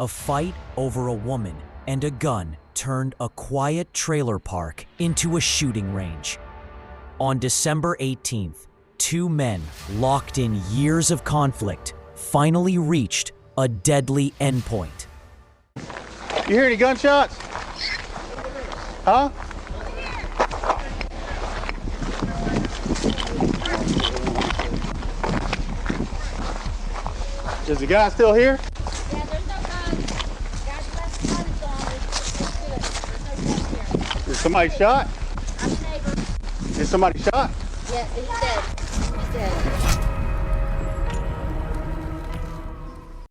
A fight over a woman and a gun turned a quiet trailer park into a shooting range. On December 18th, two men locked in years of conflict finally reached a deadly endpoint. You hear any gunshots? Huh? Is the guy still here? Yeah, there's no gun. Guys left the gun is gone. There's no gun here. Is somebody shot? I'm a neighbor. Is somebody shot? Yeah, he's dead. He's dead.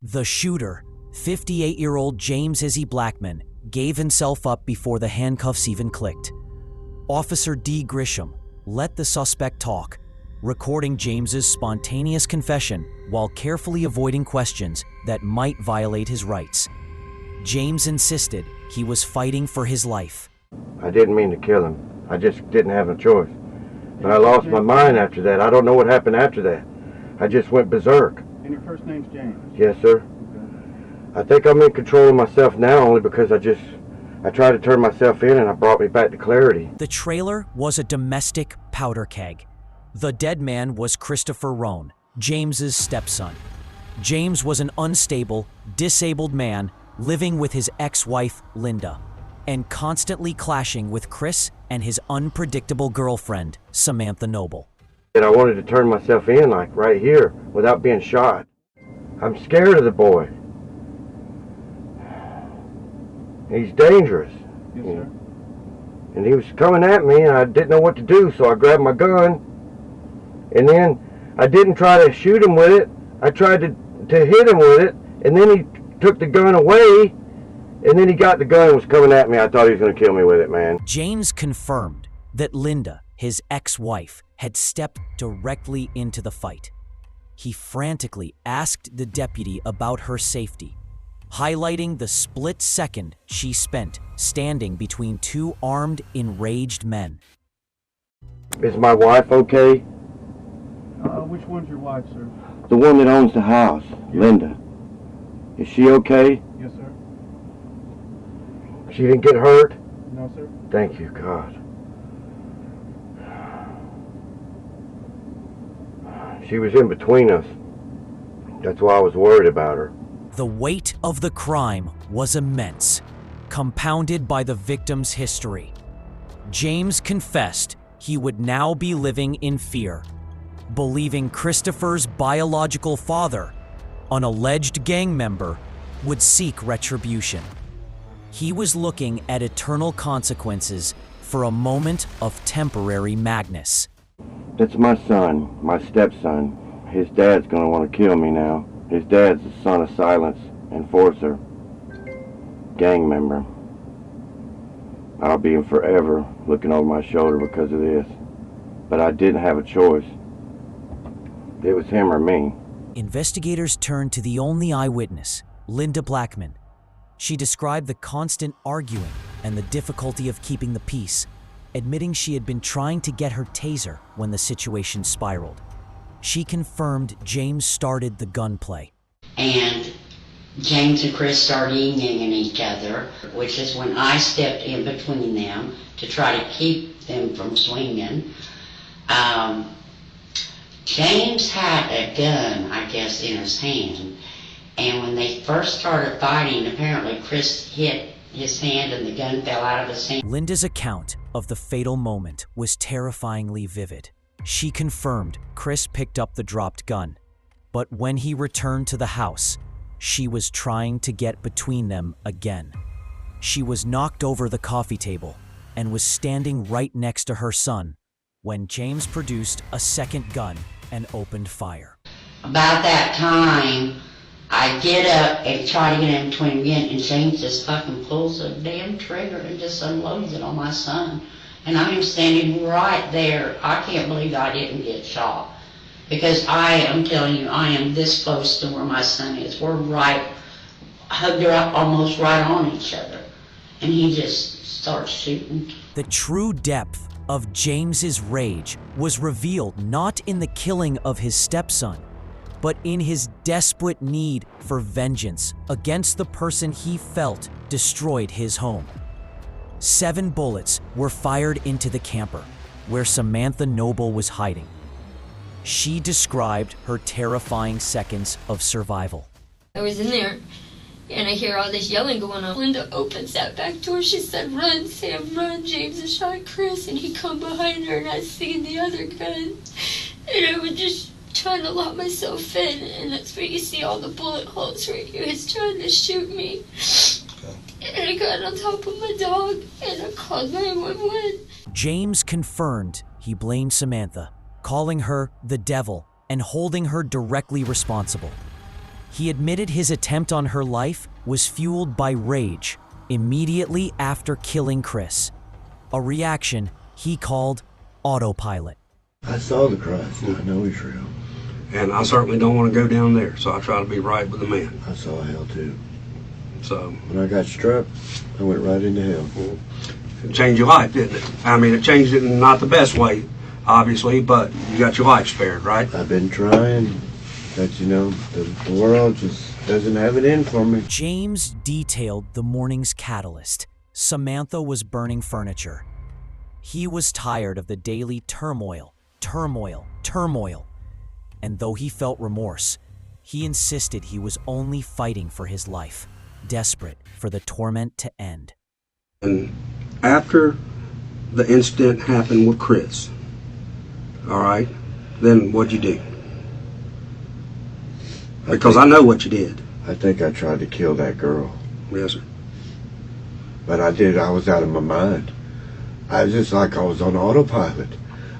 The shooter, 58-year-old James Izzy Blackman, gave himself up before the handcuffs even clicked. Officer D. Grisham let the suspect talk, recording James's spontaneous confession while carefully avoiding questions that might violate his rights. James insisted he was fighting for his life. I didn't mean to kill him. I just didn't have a choice. But I lost my mind after that. I don't know what happened after that. I just went berserk. And your first name's James? Yes, sir. Okay. I think I'm in control of myself now only because I tried to turn myself in and it brought me back to clarity. The trailer was a domestic powder keg. The dead man was Christopher Roan, James's stepson. James was an unstable, disabled man living with his ex-wife, Linda, and constantly clashing with Chris and his unpredictable girlfriend, Samantha Noble. And I wanted to turn myself in, like right here, without being shot. I'm scared of the boy. He's dangerous. Yes, sir. And he was coming at me and I didn't know what to do, so I grabbed my gun. And then I didn't try to shoot him with it. I tried to hit him with it, and then he took the gun away, and then he got the gun and was coming at me. I thought he was going to kill me with it, man. James confirmed that Linda, his ex-wife, had stepped directly into the fight. He frantically asked the deputy about her safety, highlighting the split second she spent standing between two armed, enraged men. Is my wife okay? Which one's your wife, sir? The one that owns the house, Linda. Is she okay? Yes, sir. She didn't get hurt? No, sir. Thank you, God. She was in between us. That's why I was worried about her. The weight of the crime was immense, compounded by the victim's history. James confessed he would now be living in fear, believing Christopher's biological father, an alleged gang member, would seek retribution. He was looking at eternal consequences for a moment of temporary madness. That's my son, my stepson. His dad's gonna want to kill me now. His dad's the son of Silence, enforcer, gang member. I'll be forever looking over my shoulder because of this. But I didn't have a choice. It was him or me. Investigators turned to the only eyewitness, Linda Blackman. She described the constant arguing and the difficulty of keeping the peace, admitting she had been trying to get her taser when the situation spiraled. She confirmed James started the gunplay. And James and Chris started yinging at each other, which is when I stepped in between them to try to keep them from swinging. James had a gun, I guess, in his hand, and when they first started fighting, apparently Chris hit his hand and the gun fell out of his hand. Linda's account of the fatal moment was terrifyingly vivid. She confirmed Chris picked up the dropped gun, but when he returned to the house, she was trying to get between them again. She was knocked over the coffee table and was standing right next to her son when James produced a second gun and opened fire. About that time, I get up and try to get in between them again, and James just fucking pulls the damn trigger and just unloads it on my son. And I am standing right there. I can't believe I didn't get shot. Because I am telling you, I am this close to where my son is. We're right, hugged her up almost right on each other. And he just starts shooting. The true depth of James's rage was revealed not in the killing of his stepson, but in his desperate need for vengeance against the person he felt destroyed his home. 7 bullets were fired into the camper where Samantha Noble was hiding. She described her terrifying seconds of survival. I was in there, and I hear all this yelling going on. Linda opens that back door. She said, "Run, Sam, run. James has shot Chris." And he come behind her, and I seen the other gun. And I was just trying to lock myself in, and that's where you see all the bullet holes right here. He's trying to shoot me. And I got on top of my dog, and I called 911. James confirmed he blamed Samantha, calling her the devil and holding her directly responsible. He admitted his attempt on her life was fueled by rage immediately after killing Chris, a reaction he called autopilot. I saw the Christ. I know he's real. And I certainly don't want to go down there, so I try to be right with the man. I saw hell too. So When I got struck, I went right into hell. it changed your life, didn't it? I mean, it changed it in not the best way, obviously, but you got your life spared, right? I've been trying, but the world just doesn't have it in for me. James detailed the morning's catalyst. Samantha was burning furniture. He was tired of the daily turmoil. And though he felt remorse, he insisted he was only fighting for his life, desperate for the torment to end. And after the incident happened with Chris, all right, then what'd you do? Because I know what you did. I think I tried to kill that girl. Yes, sir. But I was out of my mind. I was just like I was on autopilot.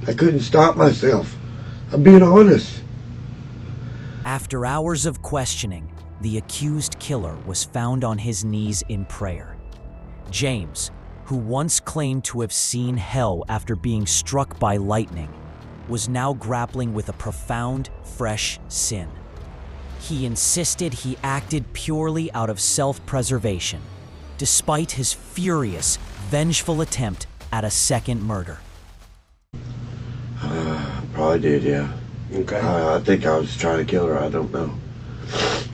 I couldn't stop myself. I'm being honest. After hours of questioning, the accused killer was found on his knees in prayer. James, who once claimed to have seen hell after being struck by lightning, was now grappling with a profound, fresh sin. He insisted he acted purely out of self-preservation, despite his furious, vengeful attempt at a second murder. Probably did, yeah. Okay. I think I was trying to kill her. I don't know.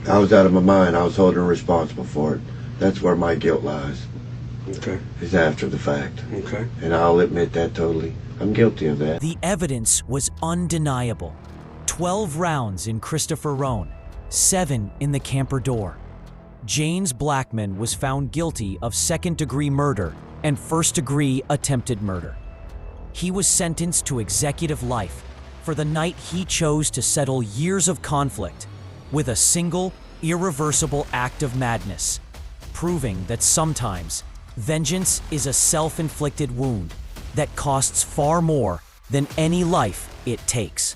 I was out of my mind. I was holding her responsible for it. That's where my guilt lies. Okay. Is after the fact. Okay. And I'll admit that totally. I'm guilty of that. The evidence was undeniable. 12 rounds in Christopher Roan, 7 in the camper door. James Blackman was found guilty of second-degree murder and first-degree attempted murder. He was sentenced to executive life for the night he chose to settle years of conflict with a single, irreversible act of madness, proving that sometimes vengeance is a self-inflicted wound that costs far more than any life it takes.